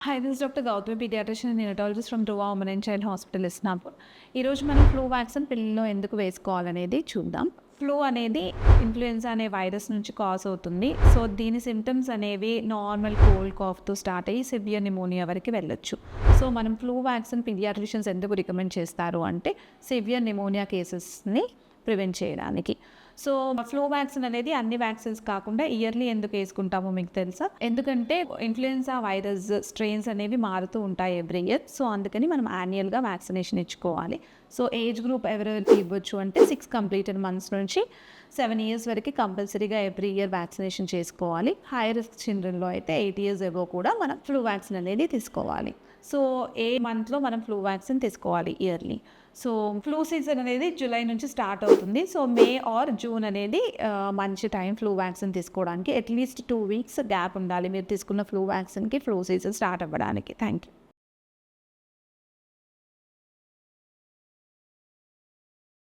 Hi, this is doctor Gautami, pediatrician and neonatologist from Dhruva women and child hospital Isnapur. ఈరోజు మనం flu vaccine పిల్లల్లో ఎందుకు వేసుకోవాలనేది చూద్దాం. ఫ్లూ అనేది ఇన్ఫ్లుయెన్జా అనే వైరస్ నుంచి కాజ్ అవుతుంది. సో దీని సిమ్టమ్స్ అనేవి నార్మల్ కోల్డ్ కాఫ్తో స్టార్ట్ అయ్యి సివియర్ నిమోనియా వరకు వెళ్ళొచ్చు. సో మనం ఫ్లూ వ్యాక్సిన్ పీడియాట్రిషియన్స్ ఎందుకు రికమెండ్ చేస్తారు అంటే సివియర్ నిమోనియా కేసెస్ని ప్రివెంట్ చేయడానికి. సో ఫ్లూ వ్యాక్సిన్ అనేది అన్ని వ్యాక్సిన్స్ కాకుండా ఇయర్లీ ఎందుకు వేసుకుంటామో మీకు తెలుసా? ఎందుకంటే ఇన్ఫ్లుయెన్జా వైరస్ స్ట్రెయిన్స్ అనేవి మారుతూ ఉంటాయి ఎవ్రీ ఇయర్. సో అందుకని మనం యాన్యువల్గా వ్యాక్సినేషన్ ఇచ్చుకోవాలి. సో ఏజ్ గ్రూప్ ఎవరెవరికి ఇవ్వచ్చు అంటే 6 కంప్లీటెడ్ మంత్స్ నుంచి 7 years వరకు కంపల్సరీగా ఎవ్రీ ఇయర్ వ్యాక్సినేషన్ చేసుకోవాలి. హై రిస్క్ చిల్డ్రన్లో అయితే 8 years ఎబో కూడా మనం ఫ్లూ వ్యాక్సిన్ అనేది తీసుకోవాలి. సో ఏ మంత్లో మనం ఫ్లూ వ్యాక్సిన్ తీసుకోవాలి ఇయర్లీ. సో ఫ్లూ సీజన్ అనేది జూలై నుంచి స్టార్ట్ అవుతుంది. సో మే ఆర్ జూన్ అనేది మంచి టైం ఫ్లూ వ్యాక్సిన్ తీసుకోవడానికి. అట్లీస్ట్ 2 weeks గ్యాప్ ఉండాలి మీరు తీసుకున్న ఫ్లూ వ్యాక్సిన్కి ఫ్లూ సీజన్ స్టార్ట్ అవ్వడానికి. Thank you.